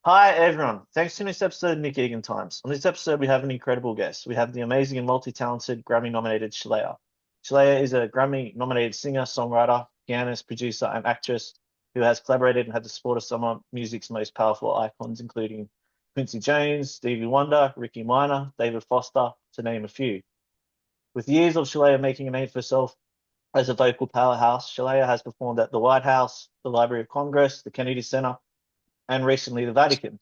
Hi, everyone. Thanks for this episode of Nick Egan Times. On this episode, we have an incredible guest. We have the amazing and multi-talented Grammy-nominated Sheléa. Sheléa is a Grammy-nominated singer, songwriter, pianist, producer, and actress who has collaborated and had the support of some of music's most powerful icons, including Quincy Jones, Stevie Wonder, Rickey Minor, David Foster, to name a few. With years of Sheléa making a name for herself as a vocal powerhouse, Sheléa has performed at the White House, the Library of Congress, the Kennedy Center, and recently the Vatican.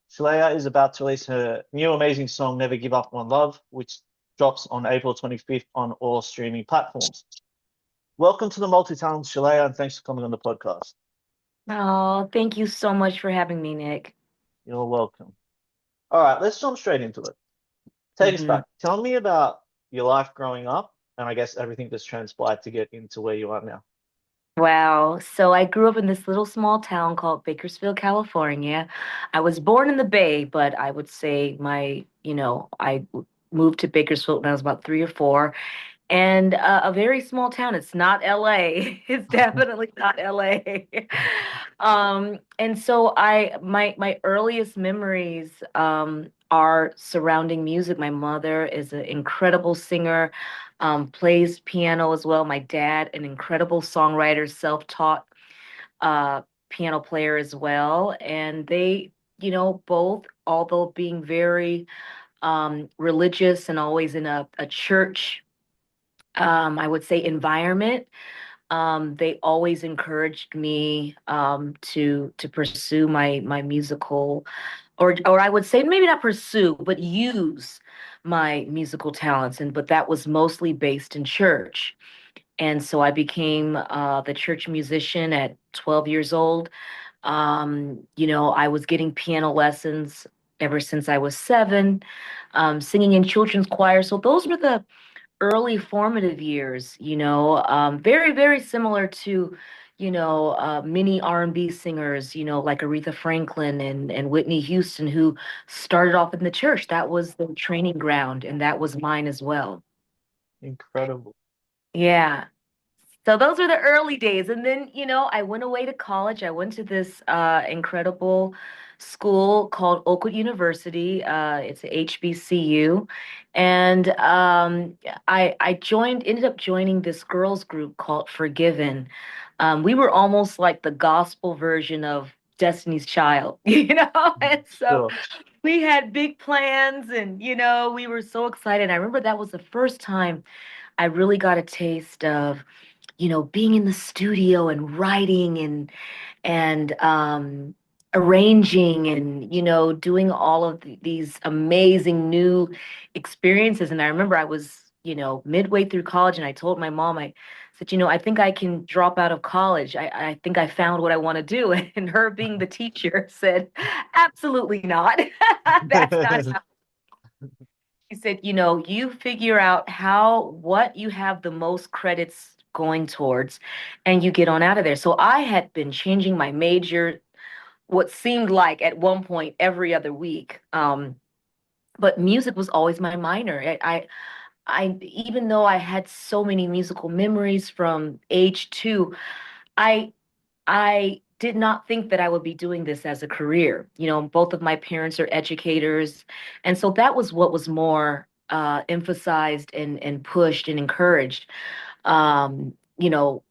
Sheléa is about to release her new amazing song, Never Give Up on Love, which drops on April 25th on all streaming platforms. Welcome to the multi-talented Sheléa, and thanks for coming on the podcast. Oh, thank you so much for having me, Nick. You're welcome. All right, let's jump straight into it. Take us hmm back. Tell me about your life growing up, and I guess everything that's transpired to get into where you are now. Wow. So I grew up in this little small town called Bakersfield, California. I was born in the Bay, but I would say moved to Bakersfield when I was about 3 or 4. And a very small town. It's not LA. It's definitely not LA. And so my earliest memories are surrounding music. My mother is an incredible singer, plays piano as well. My dad, an incredible songwriter, self-taught uh, piano player as well. And they, both, although being very religious and always in a church I would say environment. They always encouraged me to pursue my musical, or I would say maybe not pursue, but use my musical talents. But that was mostly based in church. And so I became the church musician at 12 years old. I was getting piano lessons ever since I was 7, singing in children's choir. So those were the early formative years, very, very similar to, many R&B singers, like Aretha Franklin and Whitney Houston, who started off in the church. That was the training ground, and that was mine as well. Incredible. Yeah. So those were the early days. And then, I went away to college. I went to this incredible school called Oakwood University. It's a HBCU. And ended up joining this girls group called Forgiven. We were almost like the gospel version of Destiny's Child, And so Sure. we had big plans and, we were so excited. I remember that was the first time I really got a taste of being in the studio and writing and arranging and doing all of these amazing new experiences. And I remember I was midway through college, and I told my mom, I said, I think I can drop out of college. I think I found what I want to do. And her, being the teacher, said, absolutely not. That's not how. He said, you figure out what you have the most credits going towards, and you get on out of there. So I had been changing my major, what seemed like at one point every other week. But music was always my minor. Even though I had so many musical memories from age 2, I I did not think that I would be doing this as a career. Both of my parents are educators. And so that was what was more emphasized and pushed and encouraged.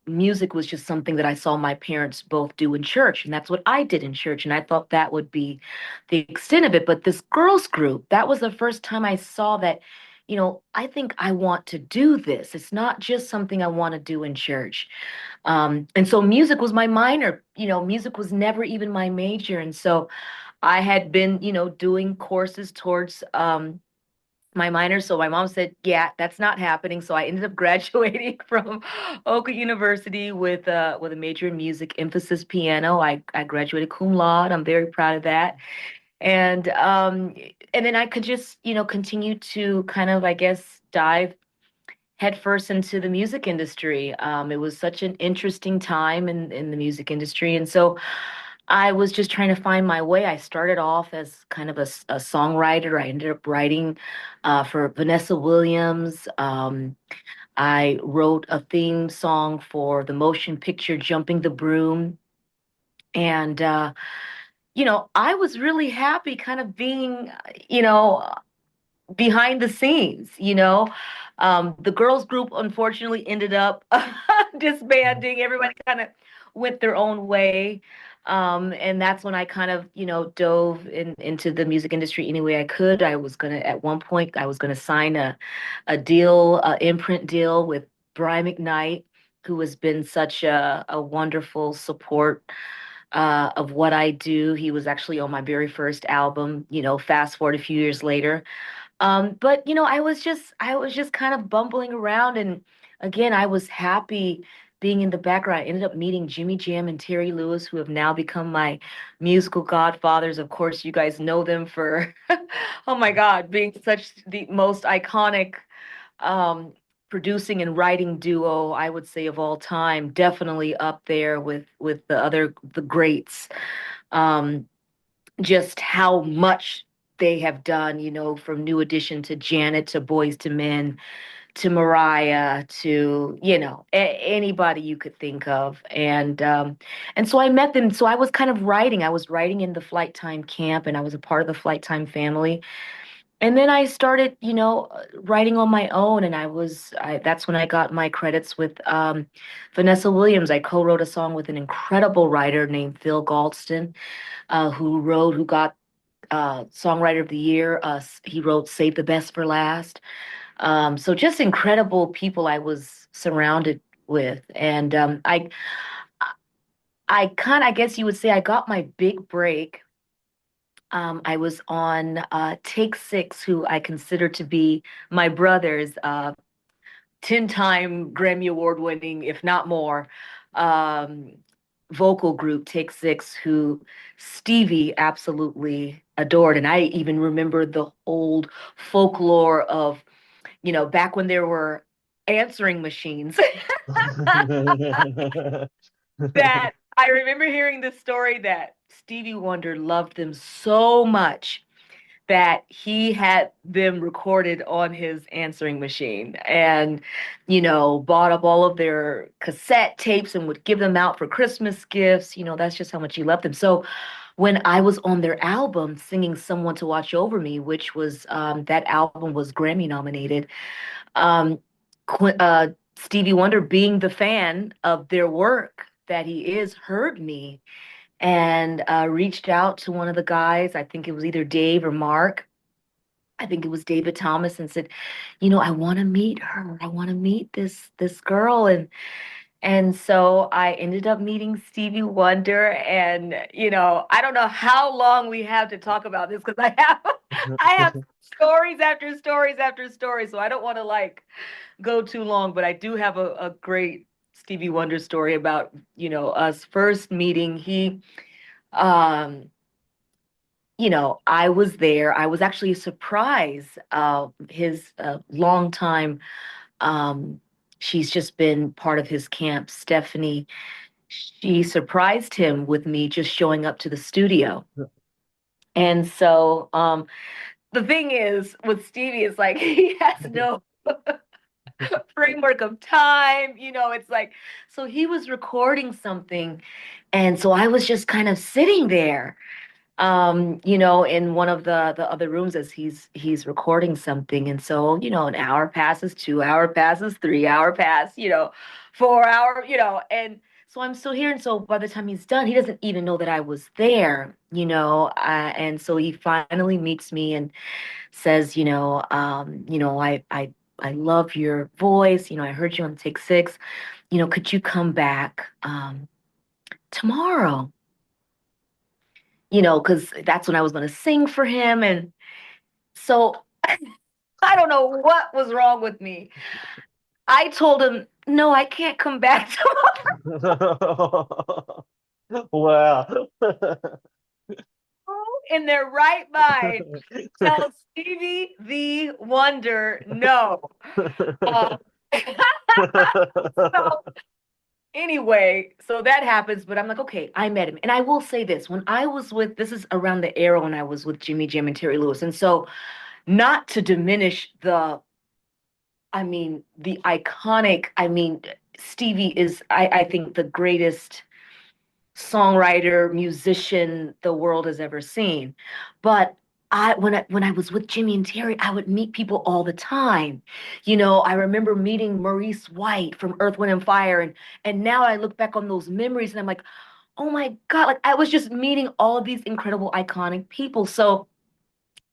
Music was just something that I saw my parents both do in church, and that's what I did in church. And I thought that would be the extent of it. But this girls group, that was the first time I saw that, I think I want to do this. It's not just something I want to do in church. And so music was my minor. Music was never even my major. And so I had been, doing courses towards my minor. So my mom said, yeah, that's not happening. So I ended up graduating from Oakland University with a major in music, emphasis piano. I graduated cum laude. I'm very proud of that. And then I could just, continue to kind of, I guess, dive headfirst into the music industry. It was such an interesting time in the music industry. And so I was just trying to find my way. I started off as kind of a songwriter. I ended up writing for Vanessa Williams. I wrote a theme song for the motion picture Jumping the Broom. And I was really happy kind of being, you know, behind the scenes, you know. The girls group unfortunately ended up disbanding. Everybody kind of went their own way. And that's when I kind of, dove into the music industry any way I could. At one point, I was gonna sign a deal, imprint deal with Brian McKnight, who has been such a wonderful support of what I do. He was actually on my very first album, fast forward a few years later. But I was just kind of bumbling around, and again, I was happy being in the background. I ended up meeting Jimmy Jam and Terry Lewis, who have now become my musical godfathers. Of course, you guys know them for, oh my God, being such the most iconic um, producing and writing duo, I would say, of all time. Definitely up there with the greats. Um, just how much they have done, from New Edition to Janet to Boys to Men to Mariah to, anybody you could think of. And so I met them. So I was kind of writing. I was writing in the Flight Time camp, and I was a part of the Flight Time family. And then I started, writing on my own, and that's when I got my credits with Vanessa Williams. I co-wrote a song with an incredible writer named Phil Galdston, who got Songwriter of the Year. He wrote Save the Best for Last. So just incredible people I was surrounded with. And I kind of, I guess you would say I got my big break. I was on Take Six, who I consider to be my brothers, 10-time Grammy Award winning, if not more, um, vocal group Take Six, who Stevie absolutely adored. And I even remember the old folklore of, back when there were answering machines, that I remember hearing the story that Stevie Wonder loved them so much that he had them recorded on his answering machine and, bought up all of their cassette tapes and would give them out for Christmas gifts. That's just how much he loved them. So when I was on their album singing Someone to Watch Over Me, which was that album was Grammy nominated, um, Stevie Wonder, being the fan of their work that he is, heard me and reached out to one of the guys. I think it was either Dave or Mark. I think it was David Thomas, and said, I want to meet her. I want to meet this girl. And so I ended up meeting Stevie Wonder. And I don't know how long we have to talk about this, because I have stories after stories after stories. So I don't want to like go too long, but I do have a great Stevie Wonder story about, us first meeting. Um, I was there. I was actually a surprise. His longtime, um, she's just been part of his camp, Stephanie. She surprised him with me just showing up to the studio. And so the thing is with Stevie is like he has no framework of time. It's like, so he was recording something. And so I was just kind of sitting there, in one of the other rooms as he's recording something. And so, an hour passes, 2 hour passes, 3 hour pass, 4 hour, and so I'm still here. And so by the time he's done, he doesn't even know that I was there, and so he finally meets me and says, I love your voice. I heard you on Take Six. Could you come back tomorrow? Because that's when I was going to sing for him. And so I don't know what was wrong with me. I told him, no, I can't come back Wow. tomorrow. In their right mind, tell Stevie the Wonder no. Uh, so anyway, so that happens, but I'm like, okay, I met him. And I will say this, this is around the era when I was with Jimmy Jam and Terry Lewis. And so not to diminish the iconic, Stevie is, I think, the greatest songwriter, musician the world has ever seen. But when I was with Jimmy and Terry, I would meet people all the time. I remember meeting Maurice White from Earth, Wind and Fire, and now I look back on those memories and I'm like, oh my God, like I was just meeting all of these incredible iconic people. So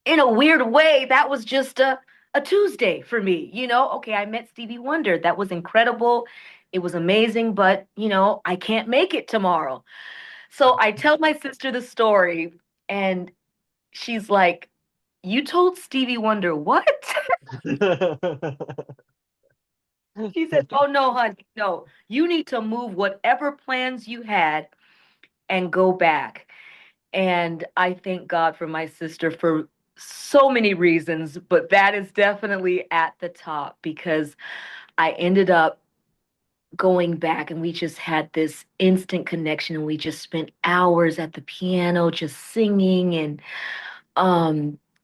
in a weird way, that was just a Tuesday for me. Okay, I met Stevie Wonder. That was incredible. It was amazing, but I can't make it tomorrow. So I tell my sister the story, and she's like, "You told Stevie Wonder what?" She said, "Oh no, honey, no. You need to move whatever plans you had and go back." And I thank God for my sister for so many reasons, but that is definitely at the top because I ended up going back and we just had this instant connection and we just spent hours at the piano just singing and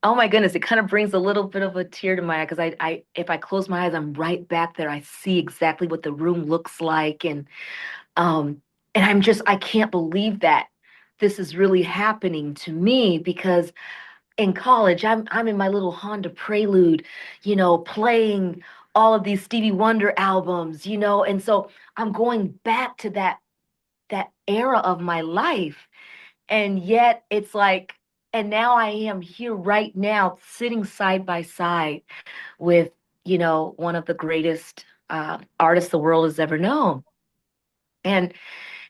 oh my goodness, it kind of brings a little bit of a tear to my eye because I if I close my eyes, I'm right back there. I see exactly what the room looks like um and I can't believe that this is really happening to me because in college I'm in my little Honda Prelude, playing all of these Stevie Wonder albums, and so I'm going back to that era of my life. And yet it's like, and now I am here right now sitting side by side with, one of the greatest artists the world has ever known. And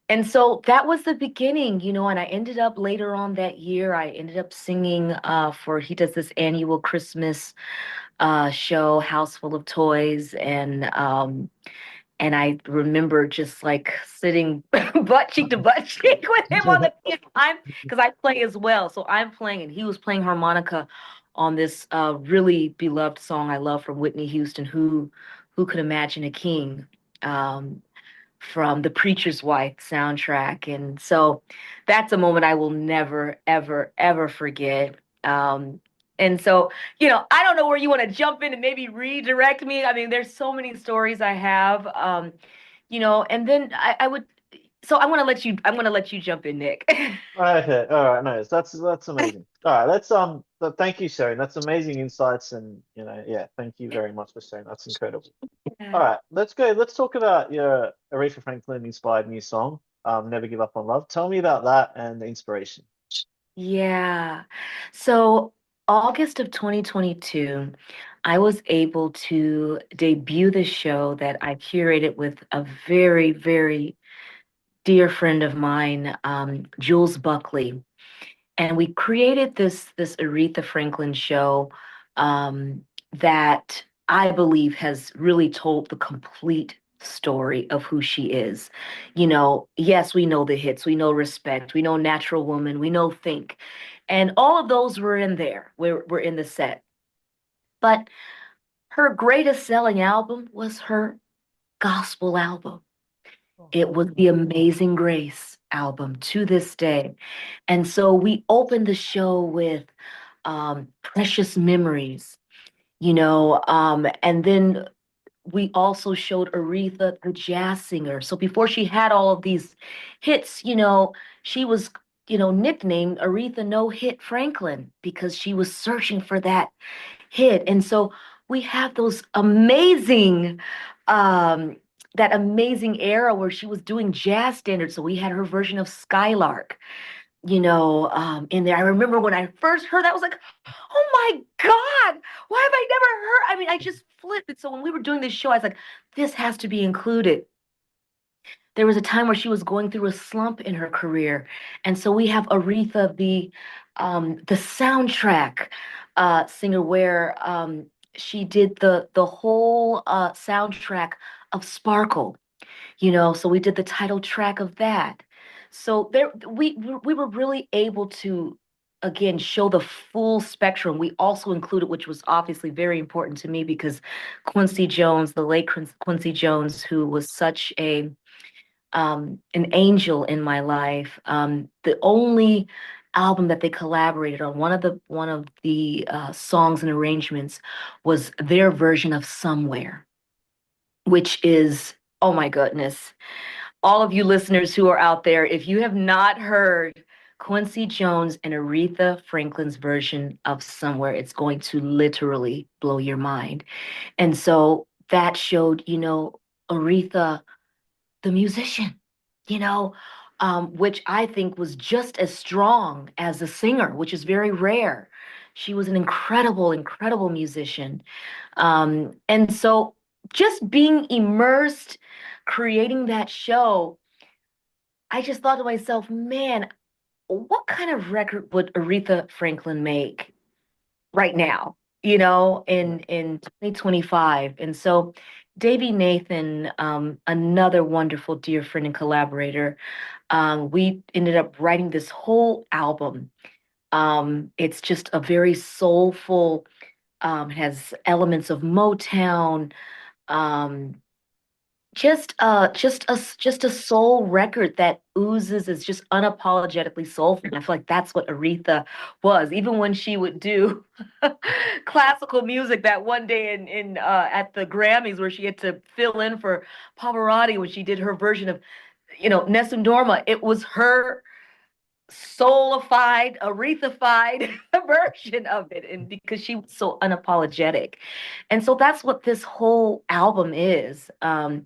and so that was the beginning, and I ended up later on that year, I ended up singing he does this annual Christmas show, House Full of Toys, and I remember just like sitting butt cheek to butt cheek with him on the piano. Because I play as well. So I'm playing and he was playing harmonica on this really beloved song I love from Whitney Houston, Who Could Imagine a King? Um, from the Preacher's Wife soundtrack. And so that's a moment I will never, ever, ever forget. And so, I don't know where you want to jump in and maybe redirect me. I mean, there's so many stories I have, and then I would, so I'm going to let you jump in, Nick. Okay, all right, nice. That's amazing. All right, but thank you, Sharon. That's amazing insights, and yeah, thank you very much for sharing. That's incredible. All right, let's go. Let's talk about your Aretha Franklin inspired new song, "Never Give Up on Love." Tell me about that and the inspiration. Yeah. So August of 2022, I was able to debut the show that I curated with a very, very dear friend of mine, Jules Buckley. And we created this Aretha Franklin show that I believe has really told the complete story of who she is. Yes, we know the hits, we know Respect, we know Natural Woman, we know Think, and all of those were in there. We're in the set. But her greatest selling album was her gospel album. It was the Amazing Grace album to this day. And so we opened the show with Precious Memories, and then we also showed Aretha, the jazz singer. So before she had all of these hits, she was, nicknamed Aretha No Hit Franklin because she was searching for that hit. And so we have those um, that amazing era where she was doing jazz standards. So we had her version of Skylark, in there. I remember when I first heard that, I was like, oh my God, why have I never heard? I mean, I just flipped it. So when we were doing this show, I was like, this has to be included. There was a time where she was going through a slump in her career. And so we have Aretha, the soundtrack singer, where she did the whole soundtrack of Sparkle, so we did the title track of that. So there we were really able to again show the full spectrum. We also included, which was obviously very important to me because Quincy Jones, the late Quincy Jones, who was such an angel in my life. The only album that they collaborated on, one of the songs and arrangements was their version of Somewhere, which is, oh my goodness. all of you listeners who are out there, if you have not heard Quincy Jones and Aretha Franklin's version of Somewhere, it's going to literally blow your mind. And so that showed, Aretha, the musician, you know, which I think was just as strong as a singer, which is very rare. She was an incredible, incredible musician. And so just being immersed, creating that show, I just thought to myself, man, what kind of record would Aretha Franklin make right now, Yeah. in 2025? And so Davey Nathan, another wonderful dear friend and collaborator, we ended up writing this whole album. It's just a very soulful, has elements of Motown, um, just a soul record that oozes is just unapologetically soulful. And I feel like that's what Aretha was, even when she would do classical music. That one day in at the Grammys where she had to fill in for Pavarotti when she did her version of, Nessun Dorma. It was her soulified, Aretha-fied version of it, and because she was so unapologetic. And so that's what this whole album is. And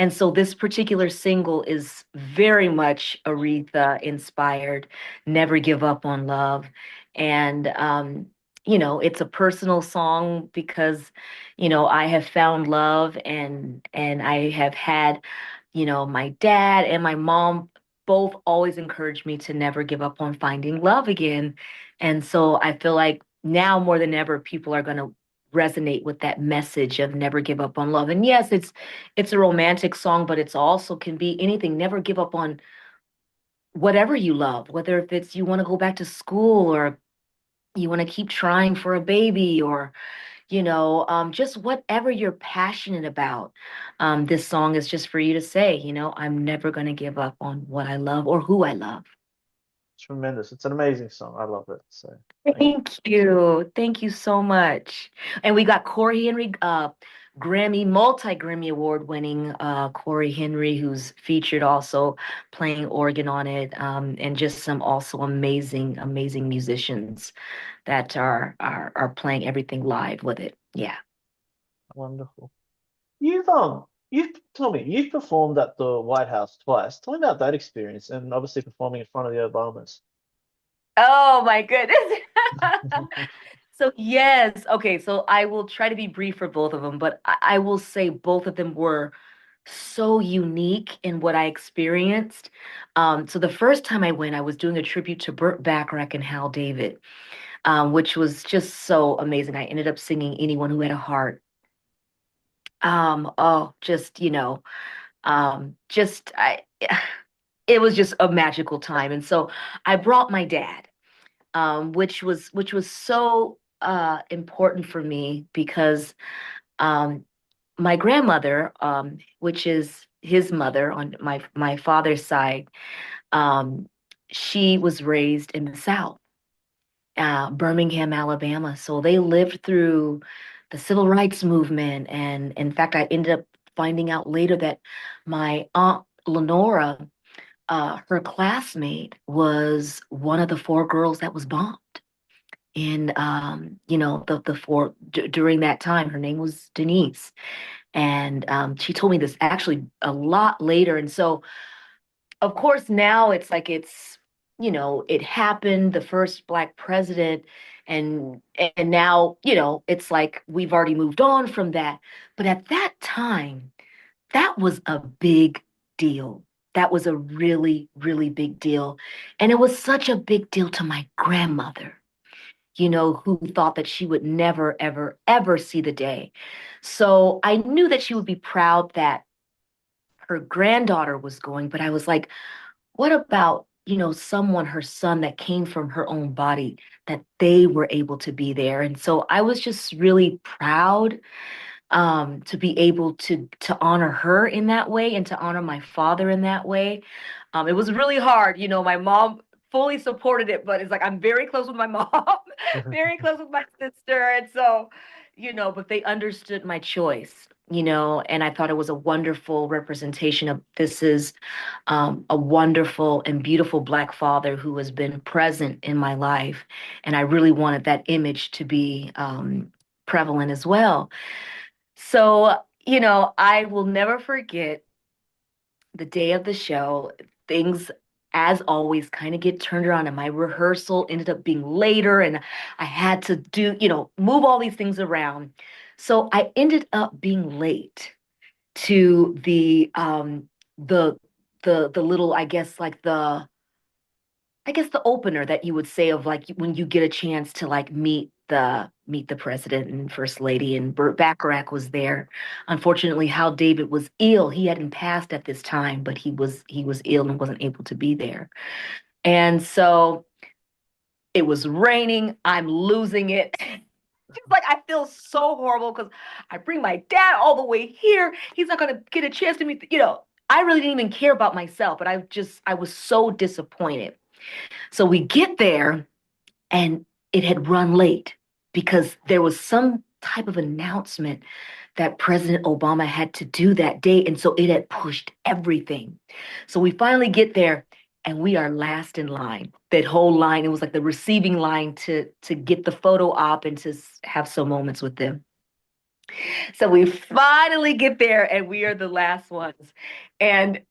so this particular single is very much Aretha inspired, Never Give Up on Love. And it's a personal song because, I have found love, and I have had, my dad and my mom both always encouraged me to never give up on finding love again. And so I feel like now more than ever, people are going to resonate with that message of never give up on love. And yes, it's a romantic song, but it's also can be anything. Never give up on whatever you love, whether if it's you want to go back to school, or you want to keep trying for a baby, or just whatever you're passionate about. This song is just for you to say, I'm never going to give up on what I love or who I love. Tremendous. It's an amazing song. I love it. So thank you. Thank you. Thank you so much. And we got Corey Henry, Grammy, multi-Grammy award winning Corey Henry, who's featured also playing organ on it, and just some also amazing, amazing musicians that are playing everything live with it. Yeah. Wonderful. You've told me you've performed at the White House twice. Tell me about that experience and obviously performing in front of the Obamas. Oh my goodness. So yes, okay, so I will try to be brief for both of them, but I will say both of them were so unique in what I experienced. So the first time I went, I was doing a tribute to Burt Bacharach and Hal David, which was just so amazing. I ended up singing Anyone Who Had a Heart. Oh, just, just it was just a magical time. And so I brought my dad, which was so important for me because my grandmother, which is his mother on my father's side, um, she was raised in the South, Birmingham, Alabama. So they lived through the civil rights movement, and in fact, I ended up finding out later that my aunt Lenora, her classmate, was one of the four girls that was bombed. And the four during that time, her name was Denise, and she told me this actually a lot later. And so, of course, now it's like it happened, the first Black president, and now it's like we've already moved on from that. But at that time, that was a big deal. That was a really, really big deal, and it was such a big deal to my grandmother, who thought that she would never, ever, ever see the day. So I knew that she would be proud that her granddaughter was going, but I was like, what about, someone, her son that came from her own body, that they were able to be there? And so I was just really proud, to be able to honor her in that way and to honor my father in that way. It was really hard. My mom fully supported it, but it's like I'm very close with my mom, very close with my sister. And so, but they understood my choice. and I thought it was a wonderful representation of this is a wonderful and beautiful Black father who has been present in my life. And I really wanted that image to be prevalent as well. So, I will never forget the day of the show. Things, as always, kind of get turned around, and my rehearsal ended up being later, and I had to do, move all these things around. So I ended up being late to the the little, I guess the opener that you would say of like when you get a chance to like meet the president and first lady, and Burt Bacharach was there. Unfortunately, Hal David was ill. He hadn't passed at this time, but he was ill and wasn't able to be there. And so it was raining. I'm losing it. Just like I feel so horrible because I bring my dad all the way here. He's not gonna get a chance to meet. I really didn't even care about myself, but I was so disappointed. So we get there and it had run late because there was some type of announcement that President Obama had to do that day. And so it had pushed everything. So we finally get there and we are last in line. That whole line, it was like the receiving line to get the photo op and to have some moments with them. So we finally get there and we are the last ones. And,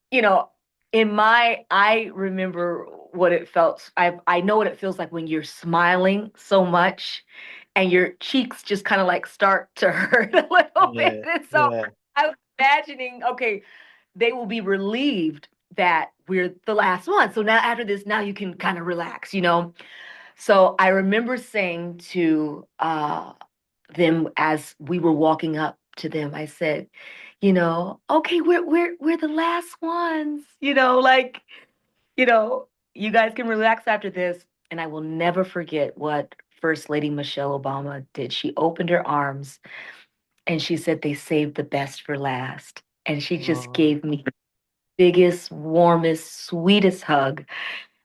I remember what it felt. I know what it feels like when you're smiling so much and your cheeks just kind of like start to hurt a little bit. Yeah, And so yeah. I was imagining, okay, they will be relieved that we're the last one. So now after this, now you can kind of relax. So I remember saying to them as we were walking up to them, I said, okay, we're the last ones, like, you know, you guys can relax after this. And I will never forget what First Lady Michelle Obama did. She opened her arms and she said they saved the best for last. And she just Oh. gave me the biggest, warmest, sweetest hug.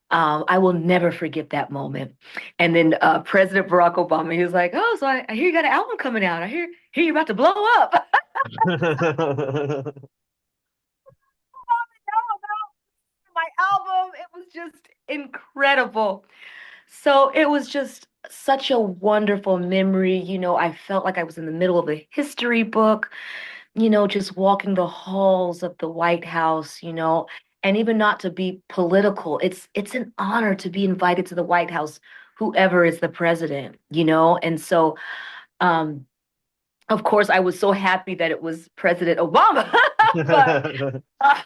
I will never forget that moment. And then President Barack Obama, he was like, "Oh, so I hear you got an album coming out. I hear you're about to blow up." My album, it was just incredible. So it was just such a wonderful memory. I felt like I was in the middle of a history book, just walking the halls of the White House, and even not to be political. It's an honor to be invited to the White House, whoever is the president. And so um of course I was so happy that it was President Obama. but uh,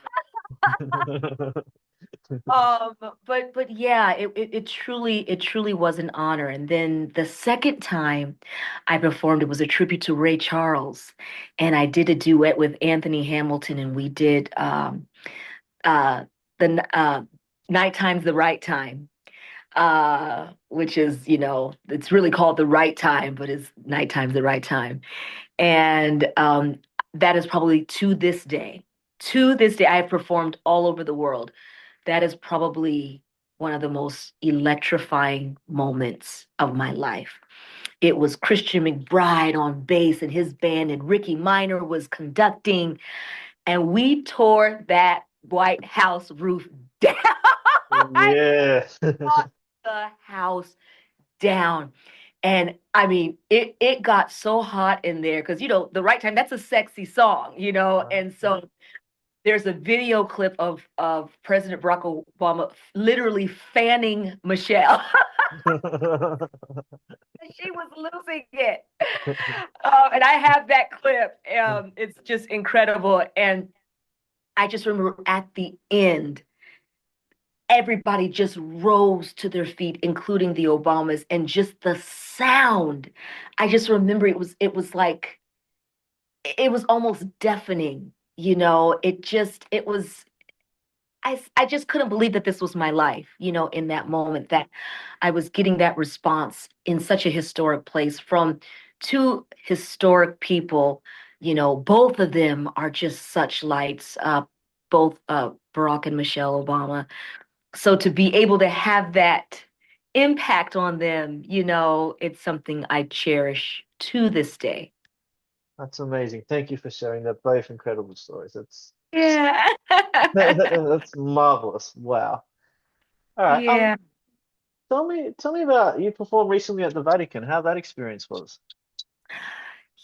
um but yeah, it truly was an honor. And then the second time I performed, it was a tribute to Ray Charles, and I did a duet with Anthony Hamilton, and we did uh the Nighttime's the Right Time, which is, it's really called The Right Time, but it's Nighttime's the Right Time. And that is probably to this day I have performed all over the world. That is probably one of the most electrifying moments of my life. It was Christian McBride on bass and his band, and Rickey Minor was conducting, and we tore that White House roof down. I Yeah. tore the house down. And I mean, it got so hot in there because, The Right Time, that's a sexy song. And so there's a video clip of President Barack Obama literally fanning Michelle. She was losing it. And I have that clip. It's just incredible. And I just remember at the end, everybody just rose to their feet, including the Obamas, and just the sound. I just remember it was like it was almost deafening. I just couldn't believe that this was my life, in that moment, that I was getting that response in such a historic place from two historic people. Both of them are just such lights, both Barack and Michelle Obama. So to be able to have that impact on them, it's something I cherish to this day. That's amazing. Thank you for sharing that. Both incredible stories. That's Yeah. that's marvelous. Wow. All right. Yeah. Tell me about you performed recently at the Vatican. How that experience was.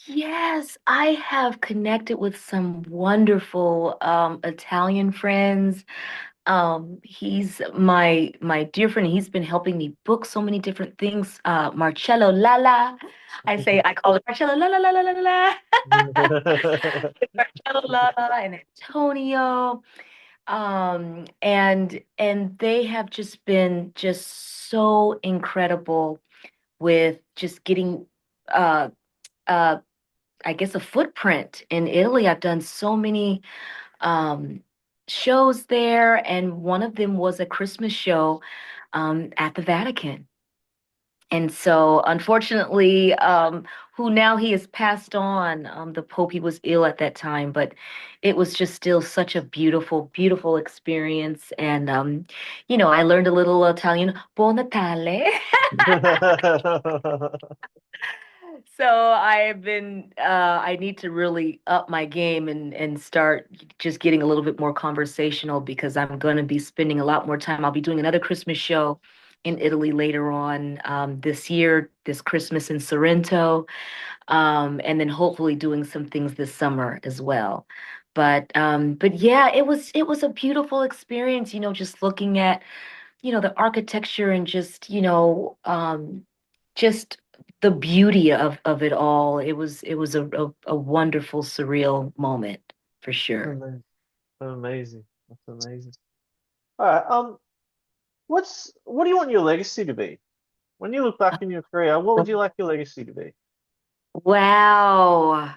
Yes, I have connected with some wonderful Italian friends. He's my dear friend. He's been helping me book so many different things. Marcello Lala. I call it Marcello la la la la la la la. Marcello Lala and Antonio. And they have just been just so incredible with just getting uh uh I guess a footprint in Italy. I've done so many um shows there, and one of them was a Christmas show at the Vatican. And so, unfortunately, who now he has passed on, the Pope, he was ill at that time, but it was just still such a beautiful, beautiful experience. And, I learned a little Italian, Buon Natale. So I need to really up my game and start just getting a little bit more conversational because I'm going to be spending a lot more time. I'll be doing another Christmas show in Italy later on this year, this Christmas in Sorrento, and then hopefully doing some things this summer as well. But yeah, it was a beautiful experience, just looking at the architecture and just the beauty of it all. It was a wonderful, surreal moment for sure. Amazing. Amazing. That's amazing. All right. What do you want your legacy to be? When you look back in your career, what would you like your legacy to be? Wow.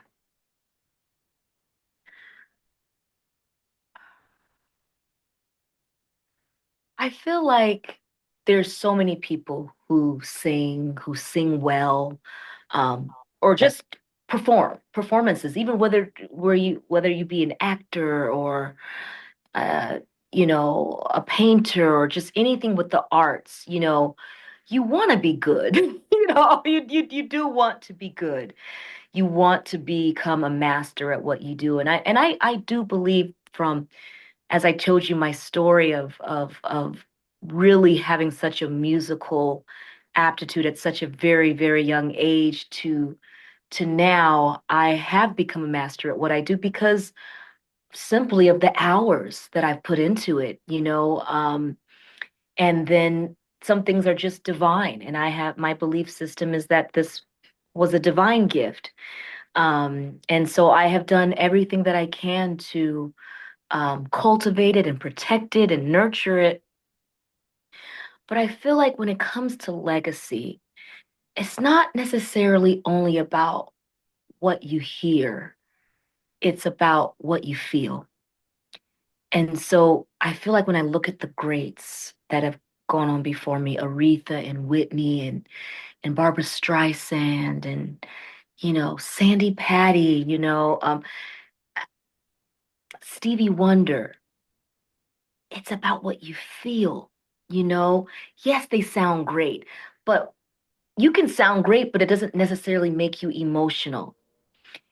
I feel like there's so many people who sing well, or just performances, even whether you be an actor or uh, a painter or just anything with the arts, you want to be good. You do want to be good. You want to become a master at what you do. And I do believe from, as I told you, my story of really having such a musical aptitude at such a very, very young age to now I have become a master at what I do because simply of the hours that I've put into it, and then some things are just divine. And I have my belief system is that this was a divine gift. And so I have done everything that I can to cultivate it and protect it and nurture it. But I feel like when it comes to legacy, it's not necessarily only about what you hear, it's about what you feel. And so I feel like when I look at the greats that have gone on before me, Aretha and Whitney and Barbara Streisand and Sandy Patty, Stevie Wonder, it's about what you feel, you know? Yes, they sound great, but you can sound great, but it doesn't necessarily make you emotional.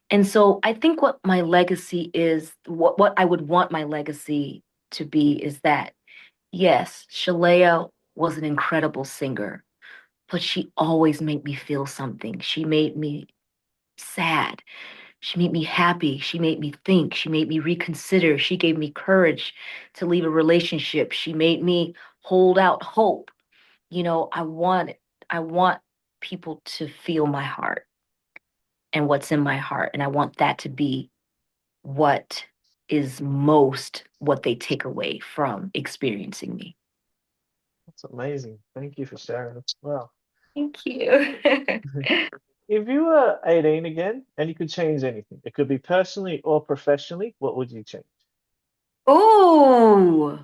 And so I think what my legacy is, what I would want my legacy to be is that yes, Sheléa was an incredible singer, but she always made me feel something. She made me sad. She made me happy. She made me think. She made me reconsider. She gave me courage to leave a relationship. She made me hold out hope. I want people to feel my heart and what's in my heart. And I want that to be what is most what they take away from experiencing me. That's amazing. Thank you for sharing. Wow. Thank you. If you were 18 again and you could change anything, it could be personally or professionally, what would you change? Oh,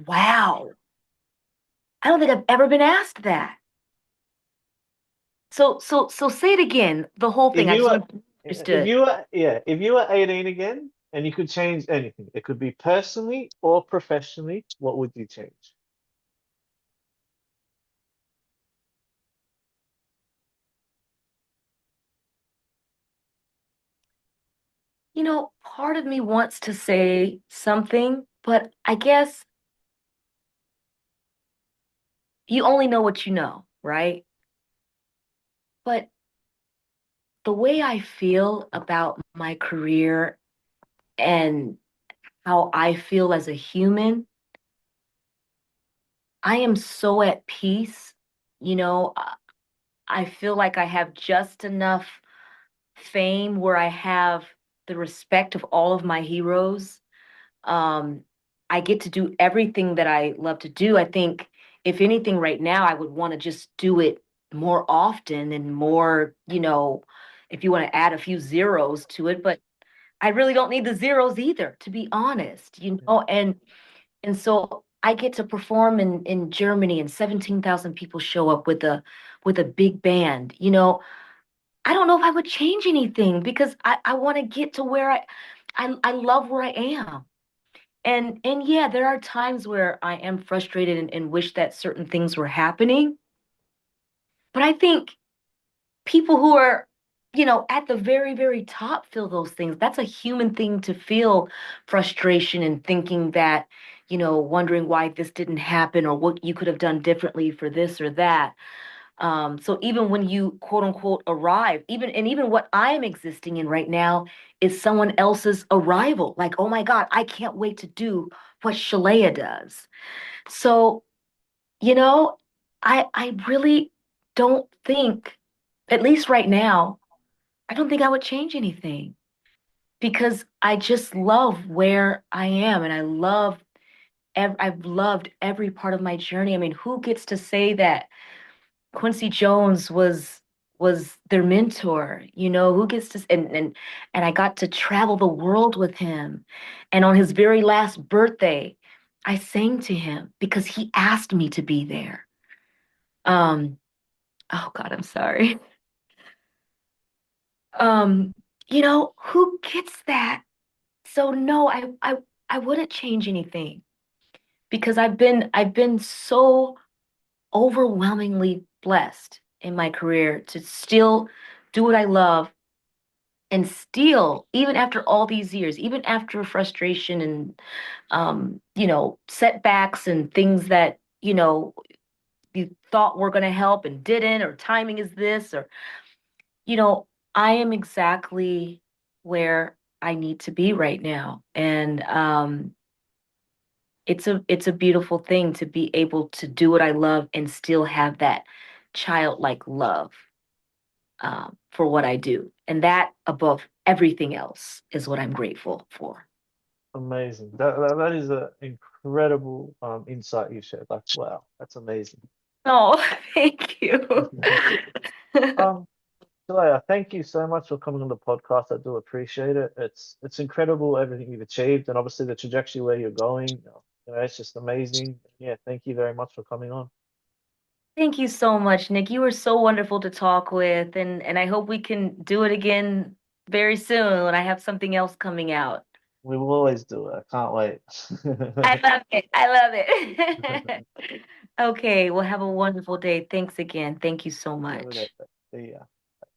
wow. I don't think I've ever been asked that. So say it again, the whole If thing. I you just were, want to if understood. you were, yeah, if you were 18 again and you could change anything, it could be personally or professionally, what would you change? Part of me wants to say something, but I guess you only know what you know, right? But the way I feel about my career and how I feel as a human, I am so at peace. You know, I feel like I have just enough fame where I have the respect of all of my heroes. Um, I get to do everything that I love to do. I think, if anything, right now, I would want to just do it more often and more, if you want to add a few zeros to it, but I really don't need the zeros either, to be honest, and so I get to perform in Germany and 17,000 people show up with a big band. I don't know if I would change anything because I want to get to where I love where I am. And yeah, there are times where I am frustrated and wish that certain things were happening. But I think people who are, at the very, very top feel those things. That's a human thing to feel frustration and thinking that, wondering why this didn't happen or what you could have done differently for this or that. So even when you quote unquote arrive, even what I'm existing in right now is someone else's arrival. Like, oh my God, I can't wait to do what Sheléa does. So, you know, I really don't think, at least right now, I don't think I would change anything because I just love where I am and I've loved every part of my journey. I mean, who gets to say that Quincy Jones was their mentor? Who gets to and I got to travel the world with him. And on his very last birthday, I sang to him because he asked me to be there. Um, oh God, I'm sorry. Um, who gets that? So no, I wouldn't change anything because I've been so overwhelmingly blessed in my career to still do what I love and still, even after all these years, even after frustration and setbacks and things that, you thought were going to help and didn't, or timing is this, or, you know, I am exactly where I need to be right now. And it's a beautiful thing to be able to do what I love and still have that childlike love for what I do. And that above everything else is what I'm grateful for. Amazing. That is an incredible insight you shared. Like, wow, that's amazing. Oh, thank you. Um, Sheléa, thank you so much for coming on the podcast. I do appreciate it. It's incredible everything you've achieved and obviously the trajectory where you're going. It's just amazing. Yeah, thank you very much for coming on. Thank you so much, Nick. You were so wonderful to talk with, and I hope we can do it again very soon when I have something else coming out. We will always do it. I can't wait. I love it. I love it. Okay, well, have a wonderful day. Thanks again. Thank you so Have a great much. day. See ya.